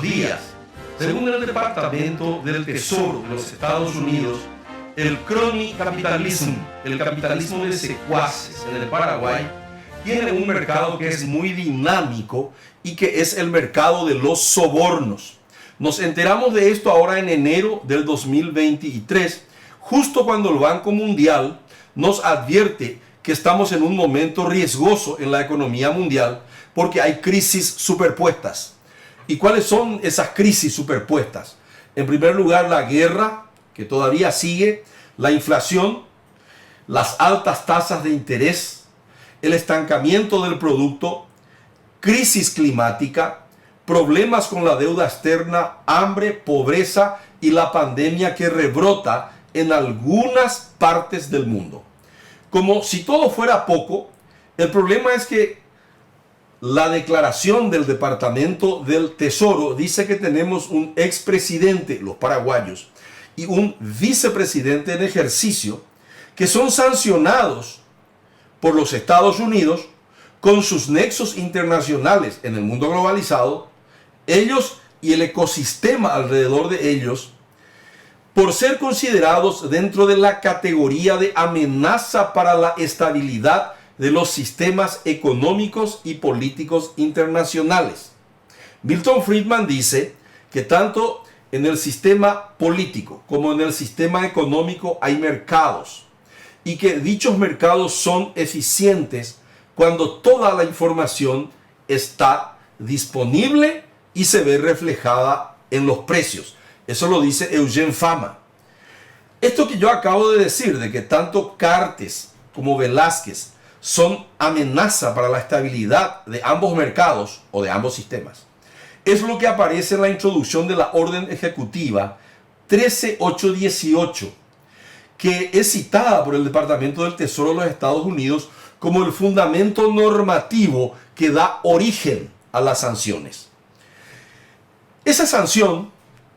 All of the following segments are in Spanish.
buenos días. Según el Departamento del Tesoro de los Estados Unidos, el crony capitalismo, el capitalismo de secuaces en el Paraguay, tiene un mercado que es muy dinámico y que es el mercado de los sobornos. Nos enteramos de esto ahora en enero del 2023, justo cuando el Banco Mundial nos advierte que estamos en un momento riesgoso en la economía mundial porque hay crisis superpuestas. ¿Y cuáles son esas crisis superpuestas? En primer lugar, la guerra, que todavía sigue, la inflación, las altas tasas de interés, el estancamiento del producto, crisis climática, problemas con la deuda externa, hambre, pobreza y la pandemia que rebrota en algunas partes del mundo. Como si todo fuera poco, el problema es que la declaración del Departamento del Tesoro dice que tenemos un expresidente, los paraguayos, y un vicepresidente en ejercicio que son sancionados por los Estados Unidos con sus nexos internacionales en el mundo globalizado, ellos y el ecosistema alrededor de ellos, por ser considerados dentro de la categoría de amenaza para la estabilidad de los sistemas económicos y políticos internacionales. Milton Friedman dice que tanto en el sistema político como en el sistema económico hay mercados y que dichos mercados son eficientes cuando toda la información está disponible y se ve reflejada en los precios. Eso lo dice Eugene Fama. Esto que yo acabo de decir, de que tanto Cartes como Velázquez son amenaza para la estabilidad de ambos mercados o de ambos sistemas, es lo que aparece en la introducción de la orden ejecutiva 13818, que es citada por el Departamento del Tesoro de los Estados Unidos como el fundamento normativo que da origen a las sanciones. Esa sanción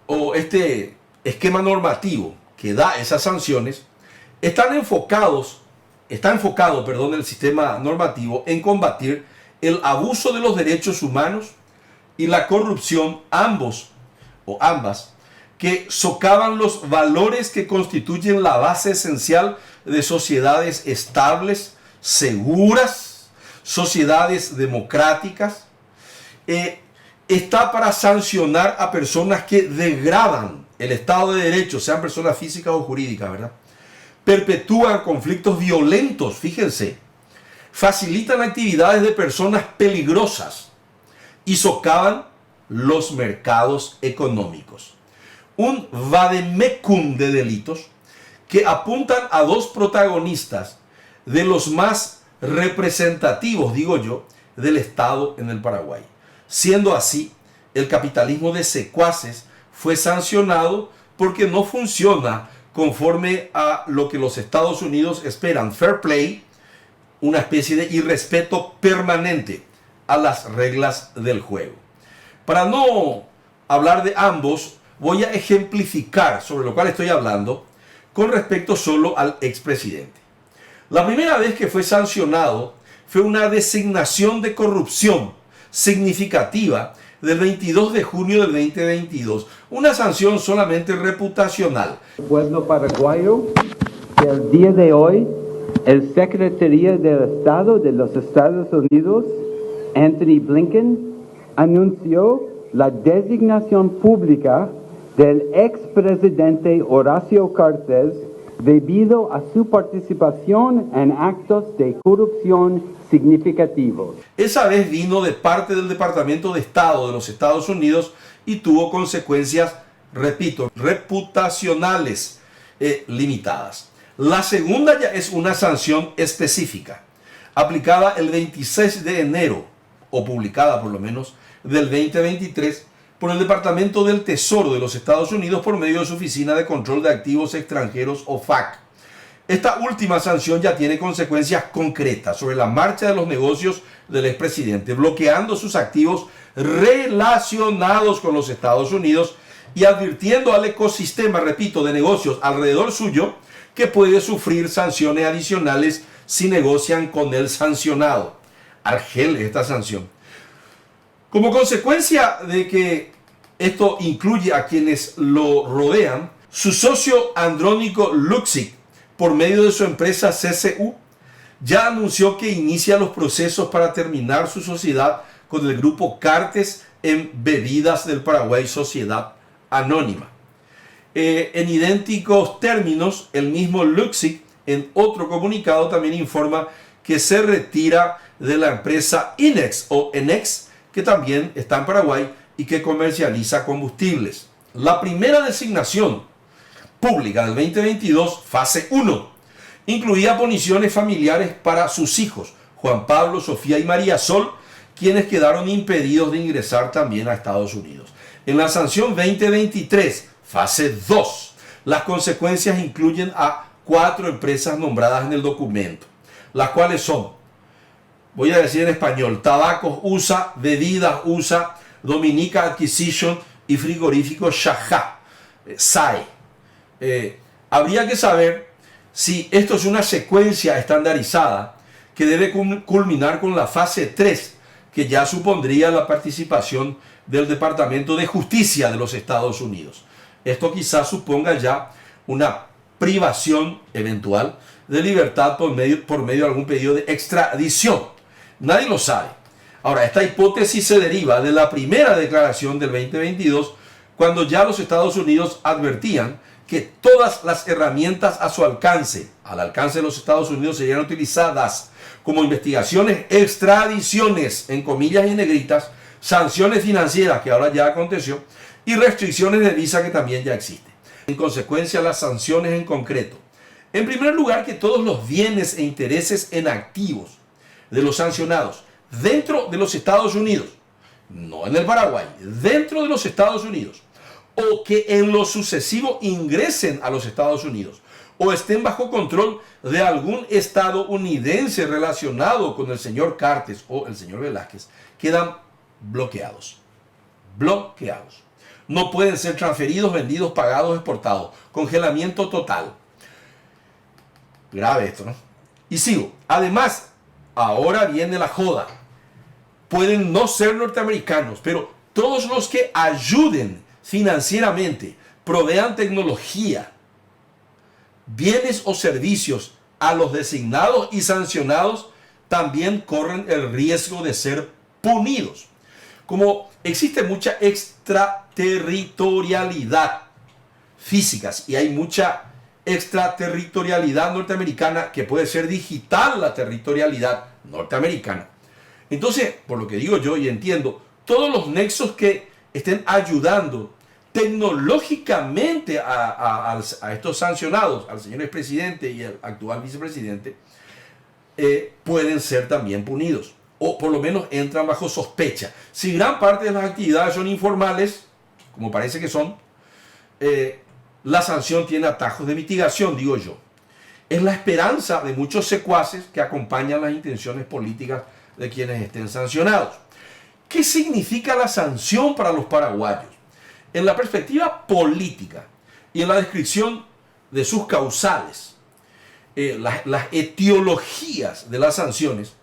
o este esquema normativo que da esas sanciones está enfocado el sistema normativo en combatir el abuso de los derechos humanos y la corrupción, ambas, que socavan los valores que constituyen la base esencial de sociedades estables, seguras, sociedades democráticas. Está para sancionar a personas que degradan el Estado de Derecho, sean personas físicas o jurídicas, ¿verdad? Perpetúan conflictos violentos, fíjense, facilitan actividades de personas peligrosas y socavan los mercados económicos. Un vademecum de delitos que apuntan a dos protagonistas de los más representativos, digo yo, del Estado en el Paraguay. Siendo así, el capitalismo de secuaces fue sancionado porque no funciona conforme a lo que los Estados Unidos esperan, fair play, una especie de irrespeto permanente a las reglas del juego. Para no hablar de ambos, voy a ejemplificar sobre lo cual estoy hablando con respecto solo al expresidente. La primera vez que fue sancionado fue una designación de corrupción significativa del 22 de junio del 2022, una sanción solamente reputacional. El pueblo paraguayo, que el día de hoy, el Secretario de Estado de los Estados Unidos, Anthony Blinken, anunció la designación pública del expresidente Horacio Cartes debido a su participación en actos de corrupción significativos. Esa vez vino de parte del Departamento de Estado de los Estados Unidos y tuvo consecuencias, repito, reputacionales limitadas. La segunda ya es una sanción específica, aplicada el 26 de enero, o publicada por lo menos, del 2023, por el Departamento del Tesoro de los Estados Unidos por medio de su Oficina de Control de Activos Extranjeros, OFAC. Esta última sanción ya tiene consecuencias concretas sobre la marcha de los negocios del expresidente, bloqueando sus activos relacionados con los Estados Unidos y advirtiendo al ecosistema, repito, de negocios alrededor suyo que puede sufrir sanciones adicionales si negocian con el sancionado. Argel esta sanción. Como consecuencia de que esto incluye a quienes lo rodean, su socio Andrónico Luksic, por medio de su empresa CCU, ya anunció que inicia los procesos para terminar su sociedad con el grupo Cartes en Bebidas del Paraguay, Sociedad Anónima. En idénticos términos, el mismo Luksic en otro comunicado también informa que se retira de la empresa Inex o Enex, que también está en Paraguay y que comercializa combustibles. La primera designación pública del 2022, fase 1, incluía puniciones familiares para sus hijos, Juan Pablo, Sofía y María Sol, quienes quedaron impedidos de ingresar también a Estados Unidos. En la sanción 2023, fase 2, las consecuencias incluyen a 4 empresas nombradas en el documento, las cuales son, voy a decir en español, Tabacos USA, Bebidas USA, Dominica Acquisition y Frigorífico Shahá, SAE. Habría que saber si esto es una secuencia estandarizada que debe culminar con la fase 3, que ya supondría la participación del Departamento de Justicia de los Estados Unidos. Esto quizás suponga ya una privación eventual de libertad por medio de algún pedido de extradición. Nadie lo sabe. Ahora, esta hipótesis se deriva de la primera declaración del 2022, cuando ya los Estados Unidos advertían que todas las herramientas a su alcance, al alcance de los Estados Unidos, serían utilizadas como investigaciones, extradiciones, en comillas y negritas, sanciones financieras, que ahora ya aconteció, y restricciones de visa, que también ya existen. En consecuencia, las sanciones en concreto. En primer lugar, que todos los bienes e intereses en activos de los sancionados dentro de los Estados Unidos, no en el Paraguay, dentro de los Estados Unidos, o que en lo sucesivo ingresen a los Estados Unidos o estén bajo control de algún estadounidense relacionado con el señor Cartes o el señor Velázquez, quedan bloqueados. Bloqueados. No pueden ser transferidos, vendidos, pagados, exportados. Congelamiento total. Grave esto, ¿no? Y sigo. Además, ahora viene la joda. Pueden no ser norteamericanos, pero todos los que ayuden financieramente, provean tecnología, bienes o servicios a los designados y sancionados, también corren el riesgo de ser punidos. Como existe mucha extraterritorialidad física y hay mucha extraterritorialidad norteamericana, que puede ser digital la territorialidad norteamericana. Entonces, por lo que digo yo y entiendo, todos los nexos que estén ayudando tecnológicamente a estos sancionados, al señor expresidente y al actual vicepresidente, pueden ser también punidos, o por lo menos entran bajo sospecha. Si gran parte de las actividades son informales, como parece que son, la sanción tiene atajos de mitigación, digo yo. Es la esperanza de muchos secuaces que acompañan las intenciones políticas de quienes estén sancionados. ¿Qué significa la sanción para los paraguayos? En la perspectiva política y en la descripción de sus causales, las etiologías de las sanciones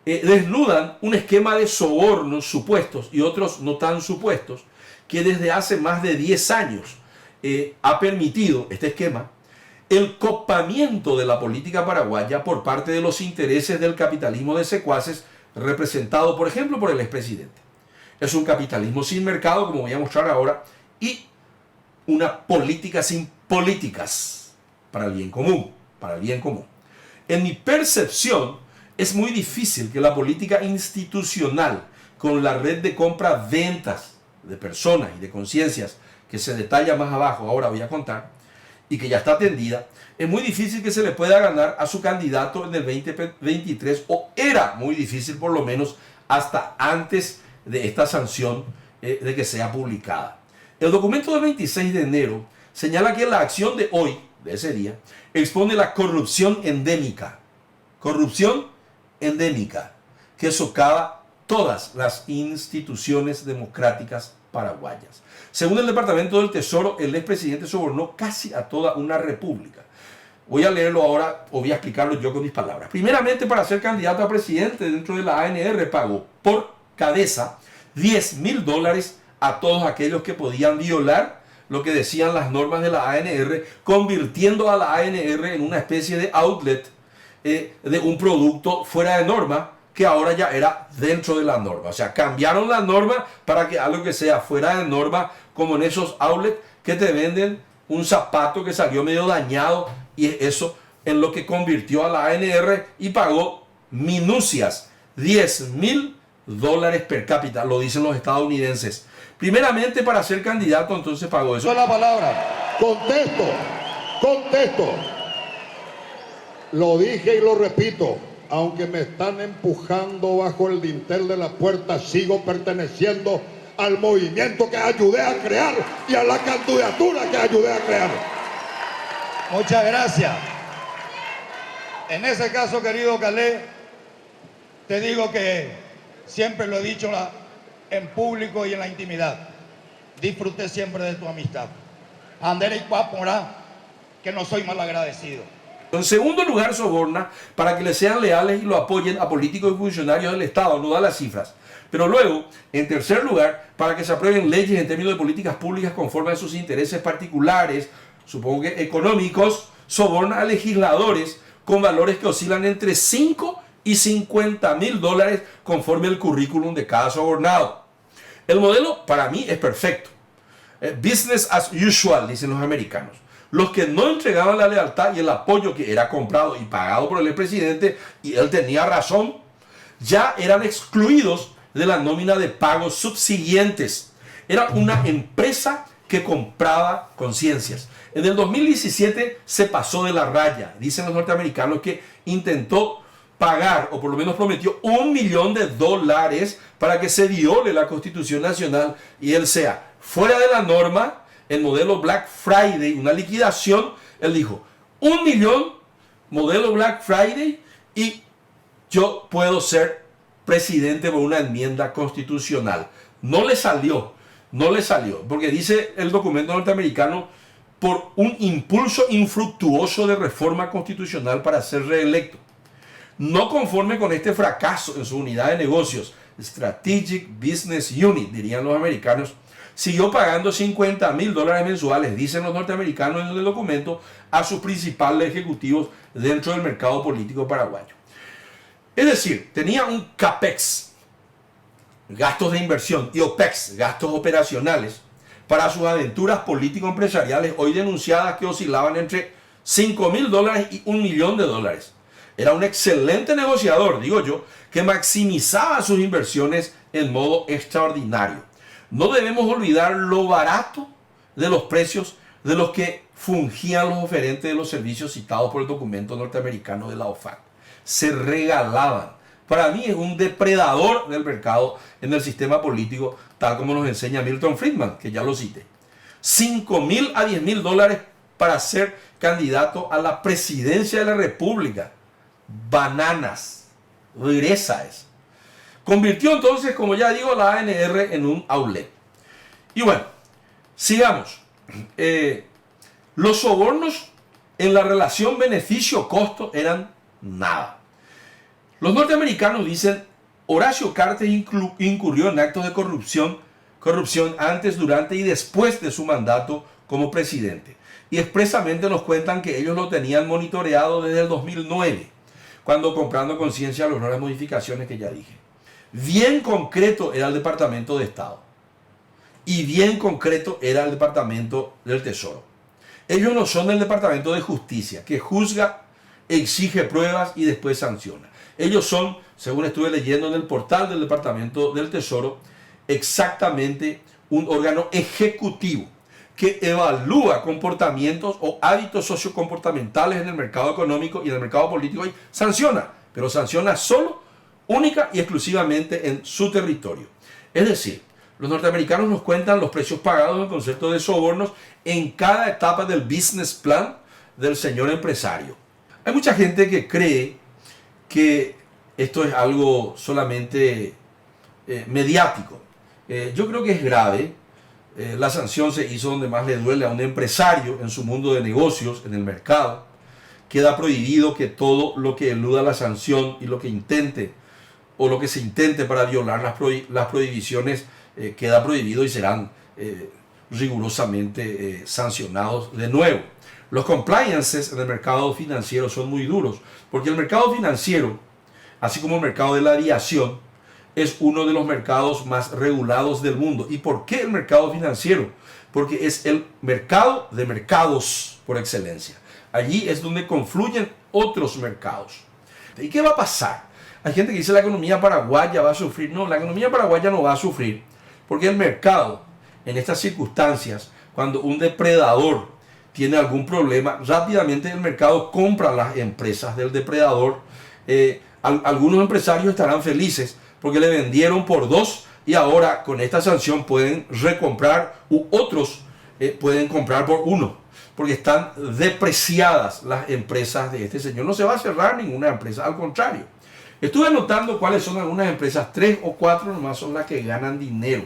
desnudan un esquema de sobornos supuestos y otros no tan supuestos, que desde hace más de 10 años ha permitido este esquema el copamiento de la política paraguaya por parte de los intereses del capitalismo de secuaces, representado, por ejemplo, por el expresidente. Es un capitalismo sin mercado, como voy a mostrar ahora, y una política sin políticas, para el bien común, para el bien común. En mi percepción, es muy difícil que la política institucional, con la red de compra-ventas de personas y de conciencias, que se detalla más abajo, ahora voy a contar, y que ya está atendida, es muy difícil que se le pueda ganar a su candidato en el 2023, o era muy difícil por lo menos hasta antes de esta sanción de que sea publicada. El documento del 26 de enero señala que la acción de hoy, de ese día, expone la corrupción endémica que socava todas las instituciones democráticas paraguayas. Según el Departamento del Tesoro, el expresidente sobornó casi a toda una república. Voy a leerlo ahora, o voy a explicarlo yo con mis palabras. Primeramente, para ser candidato a presidente dentro de la ANR, pagó por cabeza $10.000 a todos aquellos que podían violar lo que decían las normas de la ANR, convirtiendo a la ANR en una especie de outlet de un producto fuera de norma, que ahora ya era dentro de la norma. O sea, cambiaron la norma para que algo que sea fuera de norma, como en esos outlets que te venden un zapato que salió medio dañado, y eso en lo que convirtió a la ANR y pagó minucias, $10,000 per cápita, lo dicen los estadounidenses. Primeramente, para ser candidato, entonces pagó eso. La palabra, contesto. Lo dije y lo repito, aunque me están empujando bajo el dintel de la puerta, sigo perteneciendo al movimiento que ayudé a crear y a la candidatura que ayudé a crear. Muchas gracias. En ese caso, querido Calé, te digo que siempre lo he dicho en público y en la intimidad. Disfruté siempre de tu amistad. Andere y Cuapora, que no soy mal agradecido. En segundo lugar, soborna para que le sean leales y lo apoyen a políticos y funcionarios del Estado, no da las cifras. Pero luego, en tercer lugar, para que se aprueben leyes en términos de políticas públicas conforme a sus intereses particulares, supongo que económicos, soborna a legisladores con valores que oscilan entre 5 y $50,000 conforme al currículum de cada sobornado. El modelo para mí es perfecto. Business as usual, dicen los americanos. Los que no entregaban la lealtad y el apoyo que era comprado y pagado por el expresidente, y él tenía razón, ya eran excluidos de la nómina de pagos subsiguientes. Era una empresa que compraba conciencias. En el 2017 se pasó de la raya. Dicen los norteamericanos que intentó pagar, o por lo menos prometió, $1 millón para que se viole la Constitución Nacional y él sea fuera de la norma. El modelo Black Friday, una liquidación, él dijo, 1 millón, modelo Black Friday, y yo puedo ser presidente por una enmienda constitucional. No le salió, porque dice el documento norteamericano, por un impulso infructuoso de reforma constitucional para ser reelecto. No conforme con este fracaso en su unidad de negocios, Strategic Business Unit, dirían los americanos, siguió pagando $50,000 mensuales, dicen los norteamericanos en el documento, a sus principales ejecutivos dentro del mercado político paraguayo. Es decir, tenía un CAPEX, gastos de inversión, y OPEX, gastos operacionales, para sus aventuras político-empresariales, hoy denunciadas que oscilaban entre $5,000 y $1 millón. Era un excelente negociador, digo yo, que maximizaba sus inversiones en modo extraordinario. No debemos olvidar lo barato de los precios de los que fungían los oferentes de los servicios citados por el documento norteamericano de la OFAC. Se regalaban. Para mí es un depredador del mercado en el sistema político, tal como nos enseña Milton Friedman, que ya lo cité. $5,000 a $10,000 para ser candidato a la presidencia de la República. Bananas. Dureza es. Convirtió entonces, como ya digo, la ANR en un outlet. Y bueno, sigamos. Los sobornos en la relación beneficio-costo eran nada. Los norteamericanos dicen, Horacio Cartes incurrió en actos de corrupción antes, durante y después de su mandato como presidente. Y expresamente nos cuentan que ellos lo tenían monitoreado desde el 2009, cuando comprando conciencia lograron las modificaciones que ya dije. Bien concreto era el Departamento de Estado y bien concreto era el Departamento del Tesoro. Ellos no son el Departamento de Justicia, que juzga, exige pruebas y después sanciona. Ellos son, según estuve leyendo en el portal del Departamento del Tesoro, exactamente un órgano ejecutivo que evalúa comportamientos o hábitos sociocomportamentales en el mercado económico y en el mercado político y sanciona, pero sanciona solo, única y exclusivamente en su territorio. Es decir, los norteamericanos nos cuentan los precios pagados en concepto de sobornos en cada etapa del business plan del señor empresario. Hay mucha gente que cree que esto es algo solamente mediático. Yo creo que es grave. La sanción se hizo donde más le duele a un empresario en su mundo de negocios, en el mercado. Queda prohibido que todo lo que eluda la sanción y lo que intente o lo que se intente para violar las prohibiciones queda prohibido y serán rigurosamente sancionados de nuevo. Los compliances en el mercado financiero son muy duros, porque el mercado financiero, así como el mercado de la aviación, es uno de los mercados más regulados del mundo. ¿Y por qué el mercado financiero? Porque es el mercado de mercados por excelencia. Allí es donde confluyen otros mercados. ¿Y qué va a pasar? Hay gente que dice la economía paraguaya va a sufrir. No, la economía paraguaya no va a sufrir, porque el mercado, en estas circunstancias, cuando un depredador tiene algún problema, rápidamente el mercado compra las empresas del depredador. Algunos empresarios estarán felices porque le vendieron por 2 y ahora con esta sanción pueden recomprar, u otros pueden comprar por 1, porque están depreciadas las empresas de este señor. No se va a cerrar ninguna empresa, al contrario. Estuve anotando cuáles son algunas empresas, 3 o 4 nomás son las que ganan dinero,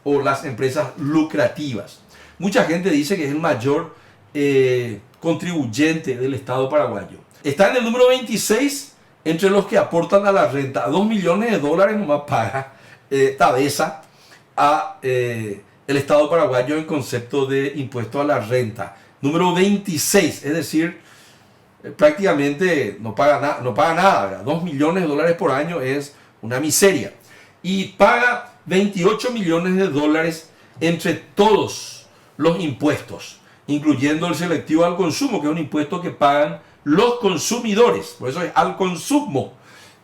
o las empresas lucrativas. Mucha gente dice que es el mayor contribuyente del Estado paraguayo. Está en el número 26 entre los que aportan a la renta. A $2 millones nomás paga Tabesa a el Estado paraguayo en concepto de impuesto a la renta. Número 26, es decir, prácticamente no paga nada, ¿verdad? $2 millones por año es una miseria. Y paga $28 millones entre todos los impuestos, incluyendo el selectivo al consumo, que es un impuesto que pagan los consumidores, por eso es al consumo.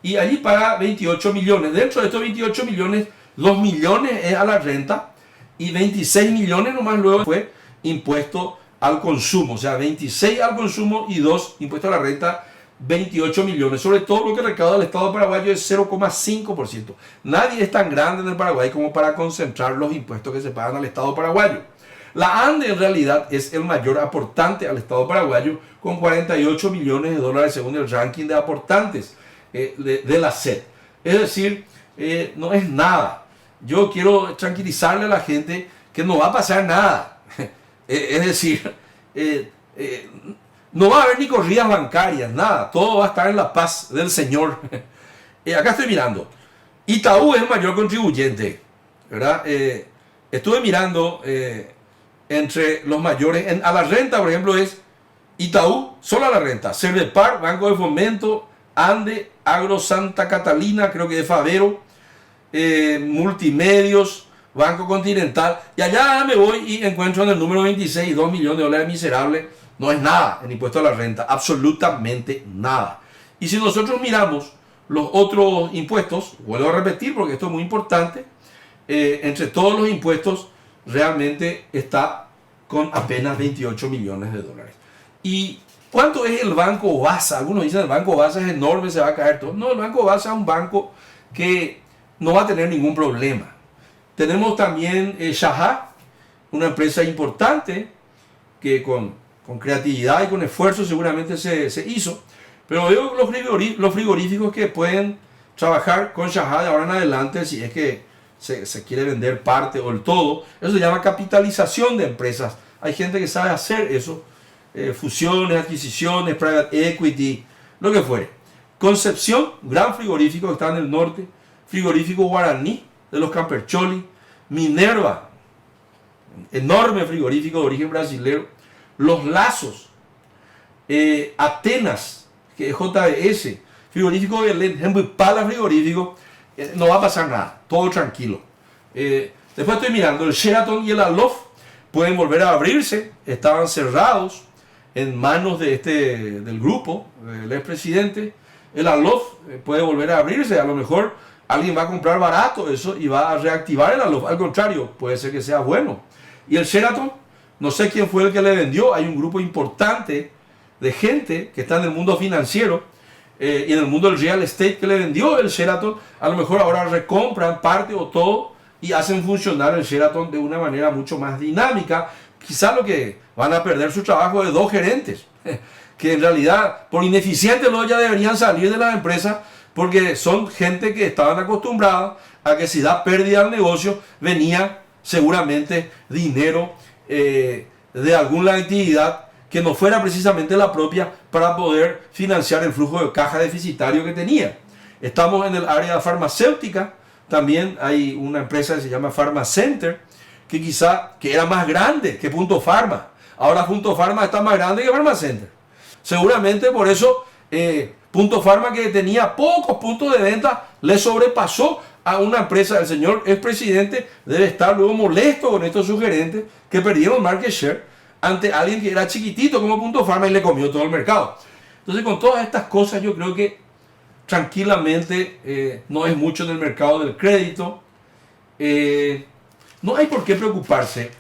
Y allí paga 28 millones. Dentro de estos 28 millones, 2 millones es a la renta y 26 millones nomás luego fue impuesto al consumo. O sea, 26 al consumo y 2 impuestos a la renta, 28 millones. Sobre todo lo que recauda el Estado paraguayo es 0,5%. Nadie es tan grande en el Paraguay como para concentrar los impuestos que se pagan al Estado paraguayo. La ANDE en realidad es el mayor aportante al Estado paraguayo con 48 millones de dólares según el ranking de aportantes de la SED. Es decir, no es nada. Yo quiero tranquilizarle a la gente que no va a pasar nada. Es decir, no va a haber ni corridas bancarias, nada. Todo va a estar en la paz del Señor. Acá estoy mirando. Itaú es el mayor contribuyente, ¿verdad? Estuve mirando entre los mayores. A la renta, por ejemplo, es Itaú, solo a la renta. Cervepar, Banco de Fomento, Ande, Agro Santa Catalina, creo que de Favero, Multimedios, Banco Continental. Y allá me voy y encuentro en el número 26, $2 millones miserables. No es nada en impuesto a la renta, absolutamente nada. Y si nosotros miramos los otros impuestos, vuelvo a repetir porque esto es muy importante, entre todos los impuestos realmente está con apenas 28 millones de dólares. ¿Y cuánto es el Banco Basa? Algunos dicen el Banco Basa es enorme, se va a caer todo. No, el Banco Basa es un banco que no va a tener ningún problema. Tenemos también Shahá, una empresa importante que con creatividad y con esfuerzo seguramente se hizo. Pero veo los frigoríficos que pueden trabajar con Shahá de ahora en adelante si es que se quiere vender parte o el todo. Eso se llama capitalización de empresas. Hay gente que sabe hacer eso. Fusiones, adquisiciones, private equity, lo que fuere. Concepción, gran frigorífico que está en el norte. Frigorífico Guaraní de los Campercholi. Minerva, enorme frigorífico de origen brasilero. Los Lazos, Atenas, que es JBS, frigorífico de Belén, Pala frigorífico. No va a pasar nada, todo tranquilo. Después estoy mirando, el Sheraton y el Aloft pueden volver a abrirse, estaban cerrados en manos del grupo, el expresidente. El Aloft puede volver a abrirse, a lo mejor alguien va a comprar barato eso y va a reactivar el Aloft, al contrario, puede ser que sea bueno. Y el Sheraton, no sé quién fue el que le vendió, hay un grupo importante de gente que está en el mundo financiero y en el mundo del real estate que le vendió el Sheraton. A lo mejor ahora recompran parte o todo y hacen funcionar el Sheraton de una manera mucho más dinámica. Quizás lo que van a perder su trabajo de 2 gerentes, que en realidad por ineficientes ya deberían salir de las empresas, porque son gente que estaban acostumbrada a que si da pérdida al negocio, venía seguramente dinero de alguna actividad que no fuera precisamente la propia para poder financiar el flujo de caja deficitario que tenía. Estamos en el área farmacéutica, También hay una empresa que se llama Pharma Center, que era más grande que Punto Pharma. Ahora Punto Pharma está más grande que Pharma Center. Seguramente por eso Punto Pharma, que tenía pocos puntos de venta, le sobrepasó a una empresa. El señor expresidente debe estar luego molesto con estos sugerentes que perdieron market share ante alguien que era chiquitito como Punto Pharma y le comió todo el mercado. Entonces, con todas estas cosas, yo creo que tranquilamente no es mucho en el mercado del crédito. No hay por qué preocuparse.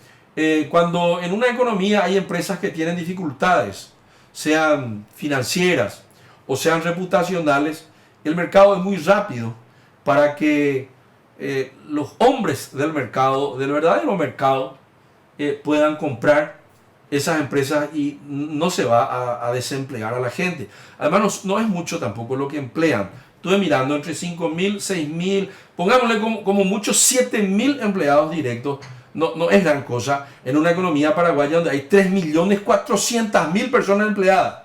Cuando en una economía hay empresas que tienen dificultades, sean financieras o sean reputacionales, el mercado es muy rápido para que los hombres del mercado, del verdadero mercado, puedan comprar esas empresas y no se va a desemplear a la gente. Además, no es mucho tampoco lo que emplean. Estuve mirando entre 5.000, 6.000, pongámosle como muchos 7.000 empleados directos. No es gran cosa en una economía paraguaya donde hay 3.400.000 personas empleadas.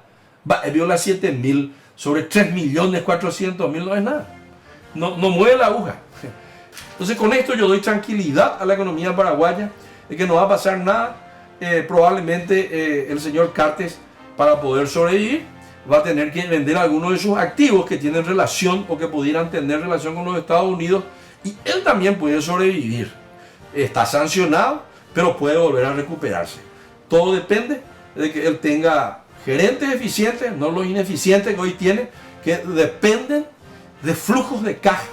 Viola 7.000 sobre 3.400.000, no es nada. No mueve la aguja. Entonces, con esto yo doy tranquilidad a la economía paraguaya de que no va a pasar nada. Probablemente el señor Cartes, para poder sobrevivir, va a tener que vender algunos de sus activos que tienen relación o que pudieran tener relación con los Estados Unidos, y él también puede sobrevivir. Está sancionado, pero puede volver a recuperarse. Todo depende de que él tenga gerentes eficientes, no los ineficientes que hoy tiene, que dependen de flujos de caja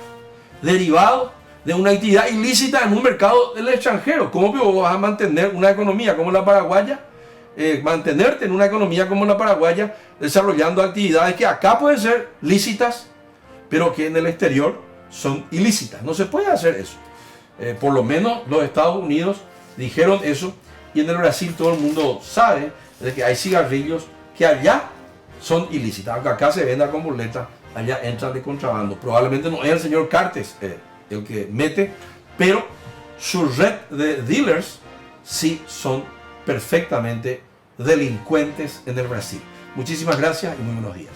derivados de una actividad ilícita en un mercado del extranjero. ¿Cómo vas a mantener una economía como la paraguaya? Mantenerte en una economía como la paraguaya desarrollando actividades que acá pueden ser lícitas, pero que en el exterior son ilícitas. No se puede hacer eso. Por lo menos los Estados Unidos dijeron eso, y en el Brasil todo el mundo sabe de que hay cigarrillos que allá son ilícitas. Aunque acá se venda con boleta, allá entran de contrabando. Probablemente no es el señor Cartes el que mete, pero su red de dealers sí son perfectamente delincuentes en el Brasil. Muchísimas gracias y muy buenos días.